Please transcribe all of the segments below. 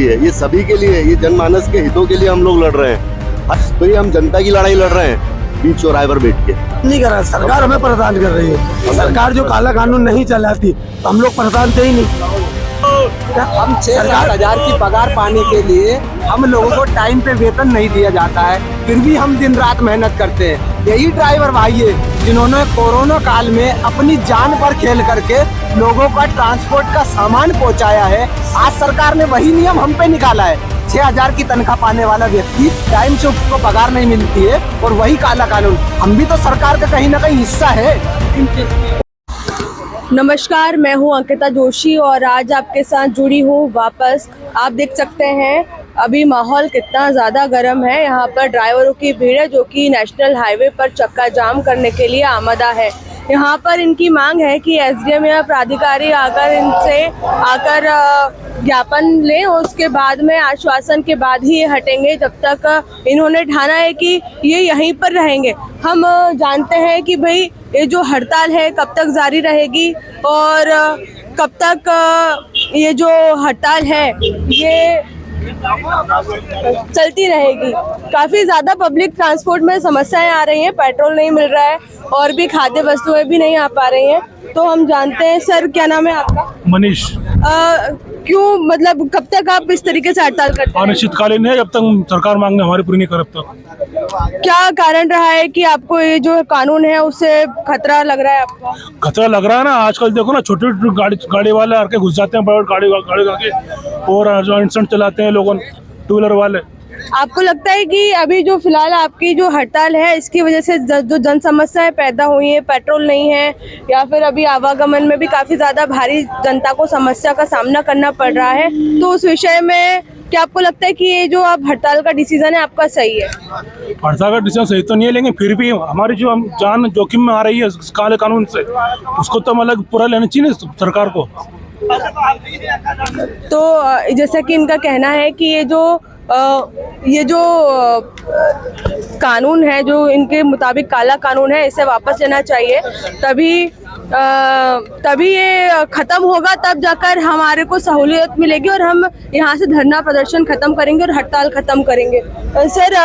भी है, ये सभी के लिए, ये जनमानस के हितों के लिए हम लोग लड़ रहे हैं। तो ये हम जनता की लड़ाई लड़ रहे हैं बीच चौराहे पर बैठ के। नहीं कर रहा, सरकार हमें परेशान कर रही है। सरकार जो काला कानून नहीं चलाती तो हम लोग परेशान थे ही नहीं। हम 6-7 हज़ार की पगार पाने के लिए हम लोगों को टाइम पे वेतन नहीं दिया जाता है, फिर भी हम दिन रात मेहनत करते हैं। यही ड्राइवर भाई है जिन्होंने कोरोना काल में अपनी जान पर खेल करके लोगों का ट्रांसपोर्ट का सामान पहुंचाया है। आज सरकार ने वही नियम हम पे निकाला है। 6,000 की तनख्वाह पाने वाला व्यक्ति टाइम से उसको पगार नहीं मिलती है, और वही काला कानून। हम भी तो सरकार का कहीं ना कहीं हिस्सा है। नमस्कार, मैं हूं अंकिता जोशी और आज आपके साथ जुड़ी हूं वापस। आप देख सकते हैं अभी माहौल कितना ज़्यादा गर्म है। यहाँ पर ड्राइवरों की भीड़ है जो कि नेशनल हाईवे पर चक्का जाम करने के लिए आमदा है। यहाँ पर इनकी मांग है कि एसडीएम या प्राधिकारी आकर इनसे ज्ञापन लें और उसके बाद में आश्वासन के बाद ही ये हटेंगे। जब तक इन्होंने ठाना है कि ये यहीं पर रहेंगे। हम जानते हैं कि भाई ये जो हड़ताल है कब तक जारी रहेगी और कब तक ये जो हड़ताल है ये चलती रहेगी। काफ़ी ज़्यादा पब्लिक ट्रांसपोर्ट में समस्याएं आ रही हैं, पेट्रोल नहीं मिल रहा है और भी खाद्य वस्तुएं भी नहीं आ पा रही हैं। तो हम जानते हैं, सर क्या नाम है आपका? मनीष। क्यों, मतलब कब तक आप इस तरीके से हड़ताल करते हैं? अनिश्चितकालीन है, जब तक सरकार मांगे हमारी पूरी नहीं करे तब तक। क्या कारण रहा है कि आपको ये जो कानून है उससे खतरा लग रहा है आपको? खतरा लग रहा है ना, आजकल देखो ना, छोटे छोटे गाड़ी वाले आके घुस जाते हैं, बड़े गाड़ी आके और जो इंस्टेंट चलाते हैं लोगों, टू व्हीलर वाले। आपको लगता है कि अभी जो फिलहाल आपकी जो हड़ताल है इसकी वजह से जो जन समस्याएं पैदा हुई है, पेट्रोल नहीं है या फिर अभी आवागमन में भी काफ़ी ज़्यादा भारी जनता को समस्या का सामना करना पड़ रहा है, तो उस विषय में क्या आपको लगता है कि ये जो आप हड़ताल का डिसीजन है आपका सही है? हड़ताल का डिसीजन सही तो नहीं है, लेकिन फिर भी हमारी जो जान जोखिम में आ रही है काले कानून से, उसको तो मतलब पूरा लेना चाहिए सरकार को। तो जैसा कि इनका कहना है कि ये जो कानून है, जो इनके मुताबिक काला कानून है, इसे वापस लेना चाहिए। तभी ये ख़त्म होगा, तब जाकर हमारे को सहूलियत मिलेगी और हम यहाँ से धरना प्रदर्शन ख़त्म करेंगे और हड़ताल ख़त्म करेंगे। सर,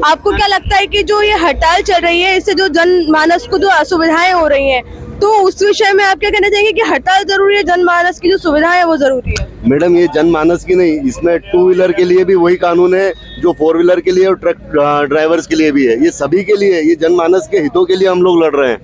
आपको क्या लगता है कि जो ये हड़ताल चल रही है इससे जो जनमानस को जो असुविधाएं हो रही हैं, तो उस विषय में आप क्या कहना चाहेंगे कि हड़ताल जरूरी है, जनमानस की जो सुविधाएं है वो जरूरी है? मैडम, ये जनमानस की नहीं, इसमें टू व्हीलर के लिए भी वही कानून है जो फोर व्हीलर के लिए और ट्रक ड्राइवर्स के लिए भी है। ये सभी के लिए, ये जनमानस के हितों के लिए हम लोग लड़ रहे हैं।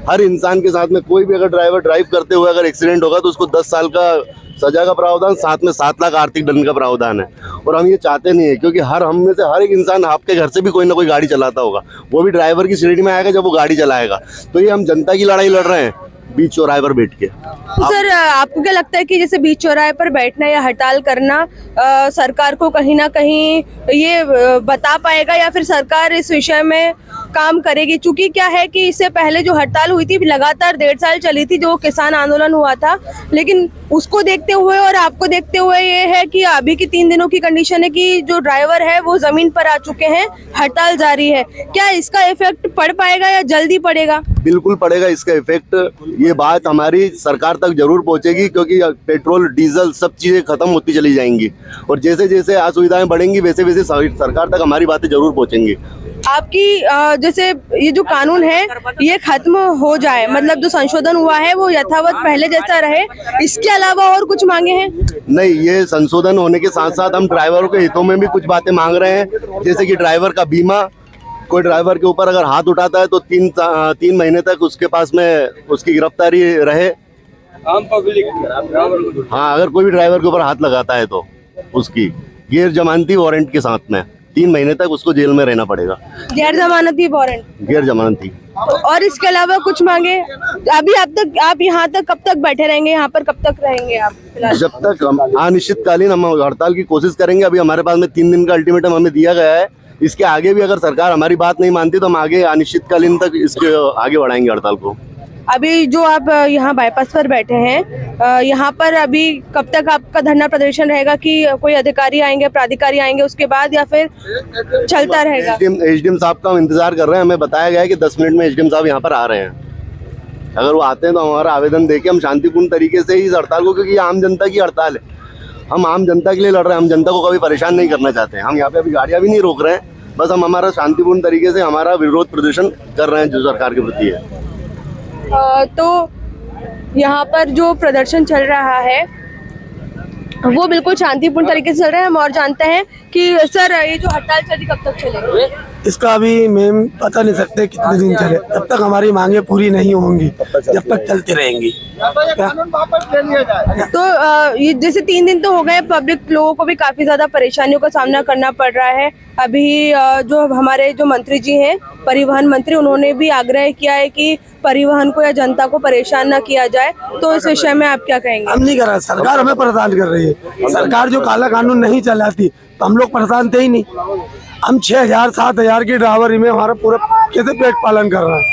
हर इंसान के साथ में कोई भी अगर ड्राइवर ड्राइव करते हुए अगर एक्सीडेंट होगा तो उसको 10 साल का सजा का प्रावधान, साथ में 7 लाख आर्थिक दंड का प्रावधान है। और हम ये चाहते नहीं है, क्योंकि हम में से हर एक इंसान आपके घर से भी कोई ना कोई गाड़ी चलाता होगा, वो भी ड्राइवर की श्रेणी में आएगा जब वो गाड़ी चलाएगा। तो ये हम जनता की लड़ाई लड़ रहे हैं बीच चौराहे पर बैठ के। सर, आपको क्या लगता है कि जैसे बीच चौराहे पर बैठना या हड़ताल करना सरकार को कहीं ना कहीं ये बता पाएगा या फिर सरकार इस विषय में काम करेगी? क्योंकि क्या है कि इससे पहले जो हड़ताल हुई थी लगातार 1.5 साल चली थी, जो किसान आंदोलन हुआ था, लेकिन उसको देखते हुए और आपको देखते हुए ये है कि अभी की 3 दिनों की कंडीशन है कि जो ड्राइवर है वो जमीन पर आ चुके हैं, हड़ताल जारी है। क्या इसका इफेक्ट पड़ पाएगा या जल्दी पड़ेगा? बिल्कुल पड़ेगा इसका इफेक्ट। ये बात हमारी सरकार तक जरूर पहुंचेगी, क्योंकि पेट्रोल, डीजल सब चीज़ें खत्म होती चली जाएंगी और जैसे जैसे असुविधाएं बढ़ेंगी वैसे वैसे सरकार तक हमारी बातें जरूर पहुंचेंगी। आपकी जैसे ये जो कानून है ये खत्म हो जाए, मतलब जो संशोधन हुआ है वो यथावत पहले जैसा रहे, इसके अलावा और कुछ मांगे हैं? नहीं, ये संशोधन होने के साथ साथ हम ड्राइवरों के हितों में भी कुछ बातें मांग रहे हैं, जैसे कि ड्राइवर का बीमा। कोई ड्राइवर के ऊपर अगर हाथ उठाता है तो 3 महीने तक उसके पास में उसकी गिरफ्तारी रहे। हाँ, अगर कोई भी ड्राइवर के ऊपर हाथ लगाता है तो उसकी गैर जमानती वारंट के साथ में 3 महीने तक उसको जेल में रहना पड़ेगा। गैर जमानती वारंट? गैर जमानती। और इसके अलावा कुछ मांगे? अभी आप यहाँ तक कब तक बैठे रहेंगे, यहाँ पर कब तक रहेंगे आप? जब तक हम अनिश्चितकालीन हम हड़ताल की कोशिश करेंगे। अभी हमारे पास में 3 दिन का अल्टीमेटम हमें दिया गया है। इसके आगे भी अगर सरकार हमारी बात नहीं मानती तो हम आगे अनिश्चितकालीन तक इसके आगे बढ़ाएंगे हड़ताल को। अभी जो आप यहाँ बाईपास पर बैठे हैं, यहाँ पर अभी कब तक आपका धरना प्रदर्शन रहेगा कि कोई अधिकारी आएंगे, प्राधिकारी आएंगे उसके बाद, या फिर चलता रहेगा? एसडीएम साहब का हम इंतजार कर रहे हैं। हमें बताया गया है कि 10 मिनट में एसडीएम साहब यहाँ पर आ रहे हैं। अगर वो आते हैं तो हमारा आवेदन देके हम शांतिपूर्ण तरीके से ही इस हड़ताल को, क्योंकि ये आम जनता की हड़ताल है, हम आम जनता के लिए लड़ रहे हैं, हम जनता को कभी परेशान नहीं करना चाहते हैं। हम यहाँ पे अभी गाड़ियाँ भी नहीं रोक रहे हैं, बस हम हमारा शांतिपूर्ण तरीके से हमारा विरोध प्रदर्शन कर रहे हैं जो सरकार के प्रति है। तो यहाँ पर जो प्रदर्शन चल रहा है वो बिल्कुल शांतिपूर्ण तरीके से चल रहा है। हम और जानते हैं कि सर ये जो हड़ताल चल रही कब तक चलेगी? इसका अभी मैम बता नहीं सकते कितने दिन चले, जब तक हमारी मांगे पूरी नहीं होंगी जब तक चलती रहेंगी। तो ये जैसे 3 दिन तो हो गए, पब्लिक लोगों को भी काफी ज्यादा परेशानियों का सामना करना पड़ रहा है। अभी जो हमारे जो मंत्री जी हैं, परिवहन मंत्री, उन्होंने भी आग्रह किया है कि परिवहन को या जनता को परेशान ना किया जाए। तो इस विषय में आप क्या कहेंगे? हम नहीं कर रहे, सरकार हमें परेशान कर रही है। सरकार जो काला कानून नहीं चलाती तो हम लोग परेशान थे ही नहीं। हम 6,000 7,000 की ड्राइवरी में हमारा पूरा कैसे पेट पालन कर रहा है,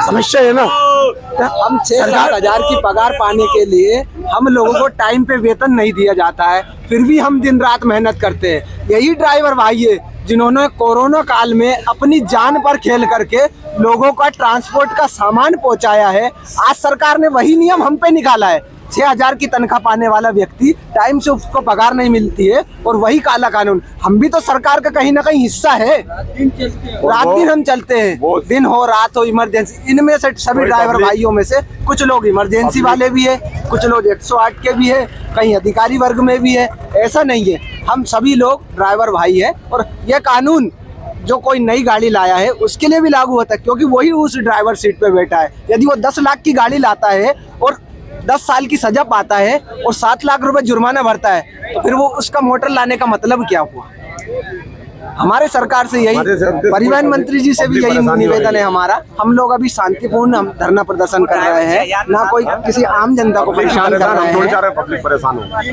समस्या है ना। हम 6-7 हजार की पगार पाने के लिए हम लोगों को टाइम पे वेतन नहीं दिया जाता है, फिर भी हम दिन रात मेहनत करते हैं। यही ड्राइवर भाई है जिन्होंने कोरोना काल में अपनी जान पर खेल करके लोगों का ट्रांसपोर्ट का सामान पहुंचाया है। आज सरकार ने वही नियम हम पे निकाला है। 6,000 की तनख्वाह पाने वाला व्यक्ति टाइम से उसको पगार नहीं मिलती है, और वही काला कानून। हम भी तो सरकार का कहीं ना कहीं हिस्सा है। रात दिन हम चलते हैं, दिन हो रात हो, इमरजेंसी। इनमें से सभी ड्राइवर भाइयों में से कुछ लोग इमरजेंसी वाले भी है, कुछ लोग 108 के भी है, कहीं अधिकारी वर्ग में भी है। ऐसा नहीं है, हम सभी लोग ड्राइवर भाई है। और यह कानून जो कोई नई गाड़ी लाया है उसके लिए भी लागू होता है, क्योंकि वही उस ड्राइवर सीट पे बैठा है। यदि वो 10 लाख की गाड़ी लाता है और 10 साल की सजा पाता है और 7 लाख रुपए जुर्माना भरता है, तो फिर वो उसका मोटर लाने का मतलब क्या हुआ? हमारे सरकार से यही, परिवहन मंत्री जी से भी यही निवेदन है हमारा। हम लोग अभी शांतिपूर्ण हम धरना प्रदर्शन कर रहे हैं, ना कोई किसी आम जनता को परेशान कर रहे हैं।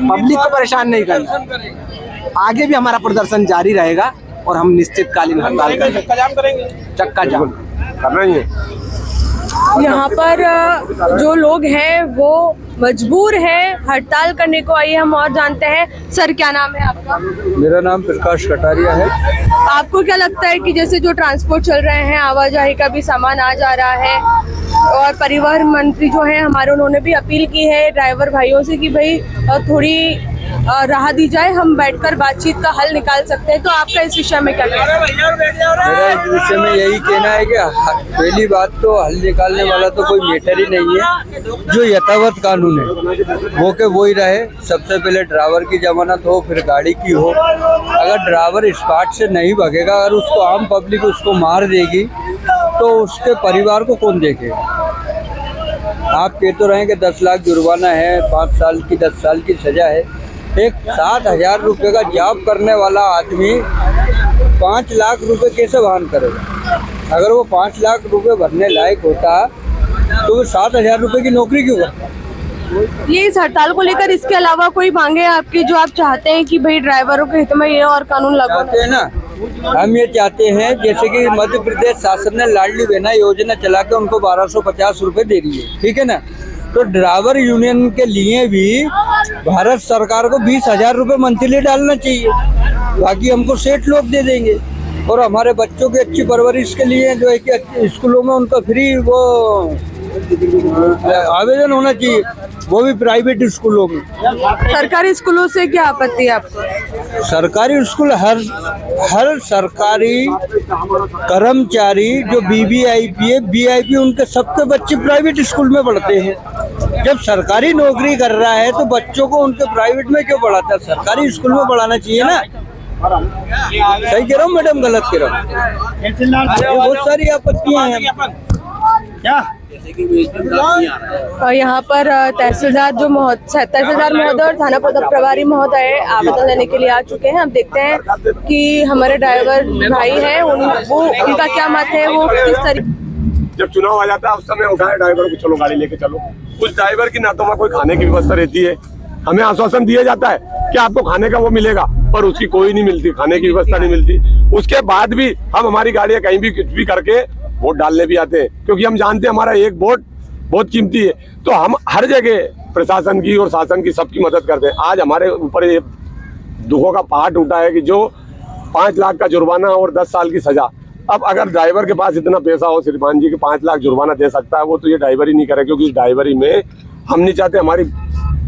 पब्लिक को परेशान नहीं करना। आगे भी हमारा प्रदर्शन जारी रहेगा और हम निश्चितकालीन हड़ताल करेंगे, चक्का जाम करना ही है। यहाँ पर जो लोग हैं वो मजबूर हैं हड़ताल करने को। आइए हम और जानते हैं। सर क्या नाम है आपका? मेरा नाम प्रकाश कटारिया है। आपको क्या लगता है कि जैसे जो ट्रांसपोर्ट चल रहे हैं, आवाजाही का भी सामान आ जा रहा है, और परिवहन मंत्री जो हैं हमारे, उन्होंने भी अपील की है ड्राइवर भाइयों से कि भाई थोड़ी राह दी जाए, हम बैठकर बातचीत का हल निकाल सकते हैं। तो आपका इस विषय में क्या कहना है? मेरा इस विषय में यही कहना है कि पहली बात तो हल निकालने वाला तो कोई मैटर ही नहीं है। जो यथावत कानून है वो के वो ही रहे। सबसे पहले ड्राइवर की जमानत हो, फिर गाड़ी की हो। अगर ड्राइवर स्पॉट से नहीं भगेगा, अगर उसको आम पब्लिक उसको मार देगी, तो उसके परिवार को कौन देखेगा? आप कह तो रहे हैं कि 10 लाख जुर्माना है, 5 साल की 10 साल की सजा है। एक 7,000 रुपये का जॉब करने वाला आदमी 5 लाख रुपए कैसे वहन करेगा? अगर वो 5 लाख रुपए भरने लायक होता तो वो 7,000 रुपये की नौकरी क्यों करता? ये इस हड़ताल को लेकर इसके अलावा कोई मांगे आपकी जो आप चाहते हैं कि भाई ड्राइवरों के हित में ये और कानून लागू चाहते हैं ना? हम ये चाहते हैं, जैसे कि मध्य प्रदेश शासन ने लाडली बहना योजना चला के उनको 1250 रुपये दे रही है, ठीक है ना? तो ड्राइवर यूनियन के लिए भी भारत सरकार को 20,000 रुपये मंथली डालना चाहिए। बाकी हमको सेठ लोग दे देंगे। और हमारे बच्चों की अच्छी परवरिश के लिए जो है कि स्कूलों में उनका फ्री वो आवेदन होना चाहिए, वो भी प्राइवेट स्कूलों में। सरकारी स्कूलों से क्या आपत्ति है आपको? सरकारी स्कूल हर सरकारी कर्मचारी जो BVIP है, BIP, उनके सबके बच्चे प्राइवेट स्कूल में पढ़ते हैं। जब सरकारी नौकरी कर रहा है तो बच्चों को उनके प्राइवेट में क्यों पढ़ाता है? सरकारी स्कूल में पढ़ाना चाहिए ना। सही कह रहा हूँ मैडम, गलत कह रहा हूँ? बहुत सारी आपत्तियां हैं। और यहाँ पर तहसीलदार महोदय और थाना प्रभारी महोदय आवेदन लेने के लिए आ चुके हैं। हम देखते हैं कि हमारे ड्राइवर भाई हैं, उनका क्या मत है, वो किस तरीके। जब चुनाव आ जाता है उस समय उठाए ड्राइवर को, चलो गाड़ी लेके चलो। उस ड्राइवर की ना तो वहाँ कोई खाने की व्यवस्था रहती है, हमें आश्वासन दिया जाता है कि आपको खाने का वो मिलेगा, पर उसकी कोई नहीं मिलती, खाने की व्यवस्था नहीं मिलती। उसके बाद भी हम हमारी गाड़ियाँ कहीं भी कुछ भी करके वोट डालने भी आते हैं, क्योंकि हम जानते हैं हमारा एक वोट बहुत कीमती है। तो हम हर जगह प्रशासन की और शासन की सबकी मदद करते हैं। आज हमारे ऊपर ये दुखों का पहाड़ टूटा है कि जो 5 लाख का जुर्माना और 10 साल की सजा। अब अगर ड्राइवर के पास इतना पैसा हो श्रीमान जी कि 5 लाख जुर्माना दे सकता है, वो तो ये ड्राइवरी नहीं करे, क्योंकि इस ड्राइवरी में हम नहीं चाहते हमारी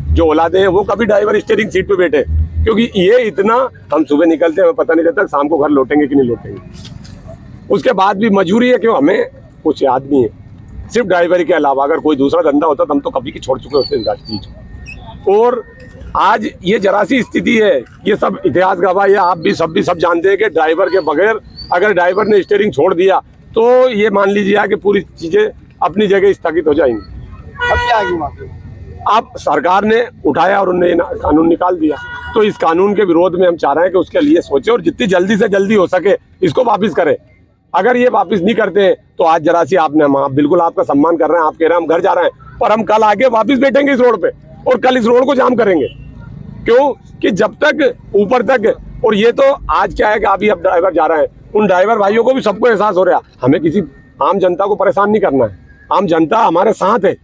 जो औलादे हैं वो कभी ड्राइवर स्टीयरिंग सीट पे बैठे, क्योंकि ये इतना हम सुबह निकलते हैं हमें पता नहीं रहता शाम को घर लौटेंगे कि नहीं लौटेंगे। उसके बाद भी मजबूरी है, क्यों हमें कुछ याद नहीं है। सिर्फ ड्राइवरी के अलावा अगर कोई दूसरा धंधा होता तो हम तो कभी की छोड़ चुके होते इस चीज को। और आज ये जरा सी स्थिति है, ये सब इतिहास गवाह है, आप भी सब जानते हैं कि ड्राइवर के बगैर अगर ड्राइवर ने स्टीयरिंग छोड़ दिया तो ये मान लीजिए कि पूरी चीजें अपनी जगह स्थगित हो जाएंगी। अब क्या आगे वहाँ अब सरकार ने उठाया और उन्होंने कानून निकाल दिया, तो इस कानून के विरोध में हम चाह रहे हैं कि उसके लिए सोचे और जितनी जल्दी से जल्दी हो सके इसको वापिस करें। अगर ये वापिस नहीं करते हैं तो आज जरा सी आपने हम बिल्कुल आपका सम्मान कर रहे हैं, आप कह रहे हैं हम घर जा रहे हैं, पर हम कल आगे वापिस बैठेंगे इस रोड पे और कल इस रोड को जाम करेंगे। क्यों कि जब तक ऊपर तक, और ये तो आज क्या है कि अभी अब ड्राइवर जा रहे हैं, उन ड्राइवर भाइयों को भी सबको एहसास हो रहा है हमें किसी आम जनता को परेशान नहीं करना है, आम जनता हमारे साथ है।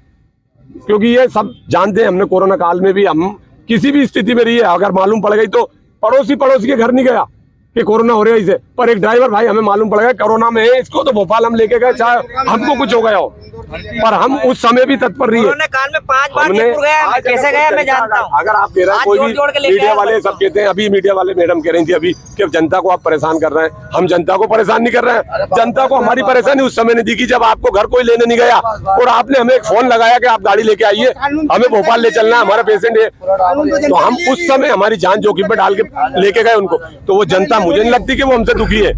क्योंकि ये सब जानते हैं, हमने कोरोना काल में भी हम किसी भी स्थिति में रही है, अगर मालूम पड़ गई तो पड़ोसी के घर नहीं गया कि कोरोना हो रहा है इसे, पर एक ड्राइवर भाई हमें मालूम पड़ गया कोरोना में है इसको, तो भोपाल हम लेके गए चाहे हमको कुछ हो गया हो, पर हम उस समय भी तत्पर रही है। काल में 5 बार जयपुर गया, मैं कैसे गया मैं जानता हूँ। अगर आप कह रहे हैं कोई भी मीडिया वाले सब कहते हैं, अभी मीडिया वाले मैडम कह रही थी अभी कि जनता को आप परेशान कर रहे हैं, हम जनता को परेशान नहीं कर रहे हैं। जनता को हमारी परेशानी उस समय नहीं दिखी जब आपको घर कोई लेने नहीं गया और आपने हमें एक फोन लगाया कि आप गाड़ी लेके आइए, हमें भोपाल ले चलना है, हमारा पेशेंट है, तो हम उस समय हमारी जान जोखिम में डाल के लेके गए उनको। तो वो जनता मुझे नहीं लगती कि वो हमसे दुखी है,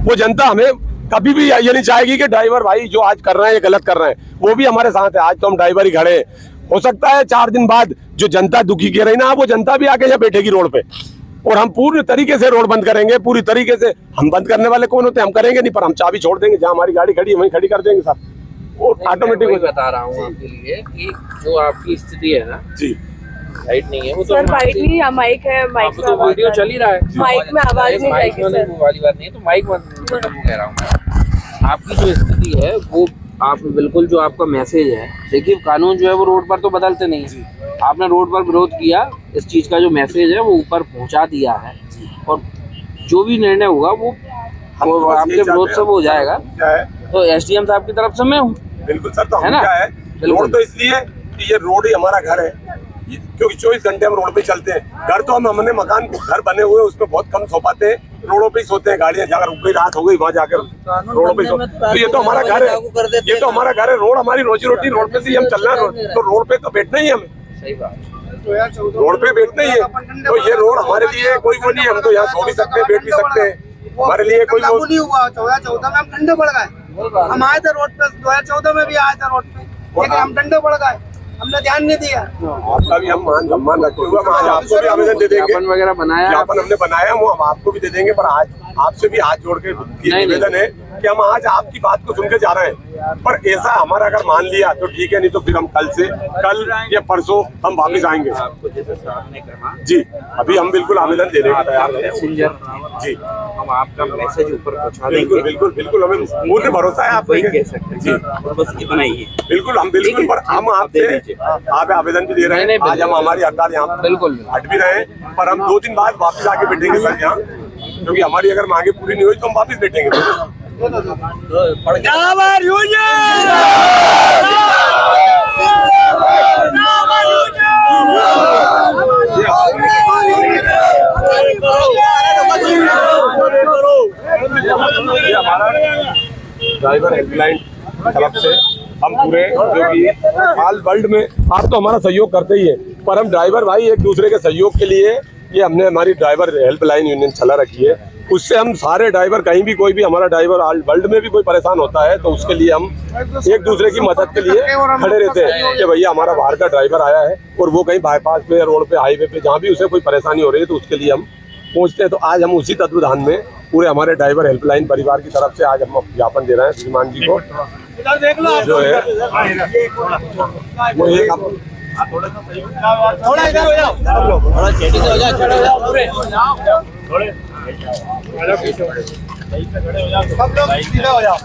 वो जनता हमें कभी भी ये नहीं चाहेगी कि ड्राइवर भाई जो आज कर रहे हैं ये गलत कर रहे हैं, वो भी हमारे साथ है। आज तो हम ड्राइवर ही खड़े हैं, हो सकता है 4 दिन बाद जो जनता दुखी कह रही ना, वो जनता भी आके यहाँ बैठेगी रोड पे और हम पूरी तरीके से रोड बंद करेंगे। पूरी तरीके से हम बंद करने वाले कौन होते हैं, हम करेंगे नहीं, पर हम चाबी छोड़ देंगे, जहाँ हमारी गाड़ी खड़ी है वहीं खड़ी कर देंगे सब, और ऑटोमेटिक बता रहा हूँ आपके लिए कि जो आपकी स्थिति है ना जी, लाइट नहीं है वो तो सर बाइट नहीं है, माइक है, माइक तो वीडियो चल ही रहा है, माइक में आवाज नहीं जाएगी सर। वो वाली बात नहीं है, तो माइक मतलब वो कह रहा हूँ आपकी जो स्थिति है वो आप बिल्कुल जो आपका मैसेज है, देखिए कानून जो है वो रोड पर तो बदलते नहीं है, आपने रोड पर विरोध किया, इस चीज का जो मैसेज है वो ऊपर पहुंचा दिया है और जो भी निर्णय होगा वो आपके विरोध से वो हो जाएगा। तो एसडीएम साहब की तरफ से मैं हूँ। बिल्कुल सर, तो है ना, क्या है रोड तो इसलिए कि ये रोड ही हमारा घर है, क्योंकि 24 घंटे हम रोड पे चलते हैं। घर तो हमने मकान घर बने हुए उसमें बहुत कम सो पाते हैं, रोडों पे ही सोते हैं, गाड़ियां जाकर रुक गई, रात हो गई वहां जाकर रोडों पे सो, तो ये तो हमारा घर है, ये तो हमारा घर है, रोड हमारी रोजी रोटी रोड पे से ही हम चलना है, तो रोड पे तो बैठना ही है हमें, सही बात, रोड पे बैठना ही है। तो ये रोड हमारे लिए कोई वो नहीं है, हम तो यहाँ सो भी सकते हैं, बैठ भी सकते हैं, हमारे लिए कोई वो नहीं हुआ। 2014 में हम ठंडे पड़ गए, हम आए थे रोड पे, 2014 में भी आए थे रोड पे, लेकिन हम ठंडे पड़ गए, हमने ध्यान नहीं दिया। आपका भी हम मान सम्मान रखते हुए हम आज आपको भी आवेदन दे देंगे, ज्ञापन वगैरह बनाया, ज्ञापन हमने बनाया वो हम आपको भी दे देंगे, पर आज आपसे भी हाथ जोड़ के ये निवेदन है कि हम आज आपकी बात को सुन के जा रहे हैं, पर ऐसा हमारा अगर मान लिया तो ठीक है, नहीं तो फिर हम कल या परसों हम वापिस आएंगे। आपको जैसे आपने कहा जी, अभी हम बिल्कुल आवेदन देने को तैयार हैं जी, हम आपका मैसेज ऊपर पहुंचा बिल्कुल देंगे, बिल्कुल बिल्कुल, हमें पूर्ण भरोसा है आप वही कह सकते हैं जी, और बस इतना ही है। बिल्कुल हम बिल्कुल, पर हम आपसे आप आवेदन भी दे रहे हैं, आज हम हमारी हड़ताल यहाँ बिल्कुल हट भी रहे हैं, पर हम 2 दिन बाद वापस आके बैठेंगे सर यहाँ, क्योंकि हमारी अगर मांगे पूरी नहीं हुई तो हम वापस बैठेंगे। ड्राइवर हेल्पलाइन तरफ से हम पूरे जो कि ऑल वर्ल्ड में आप तो हमारा सहयोग करते ही है, पर हम ड्राइवर भाई एक दूसरे के सहयोग के लिए ये हमने हमारी ड्राइवर हेल्पलाइन यूनियन चला रखी है, उससे हम सारे ड्राइवर कहीं भी कोई भी हमारा ड्राइवर ऑल वर्ल्ड में भी कोई परेशान होता है तो उसके लिए हम एक दूसरे की मदद के लिए खड़े रहते हैं कि भैया हमारा बाहर का ड्राइवर आया है और वो कहीं बाईपास पे रोड पे हाईवे पे जहाँ भी उसे कोई परेशानी हो रही है तो उसके लिए हम पहुँचते हैं। तो आज हम उसी तत्वाधान में पूरे हमारे ड्राइवर हेल्पलाइन परिवार की तरफ से आज हम ज्ञापन दे रहे हैं श्रीमान जी को, जो है वो एक थोड़ा इधर हो जाओ, थोड़ा चेटी से हो जाओ, खड़े हो जाओ पूरे, सब लोग सीधे हो जाओ।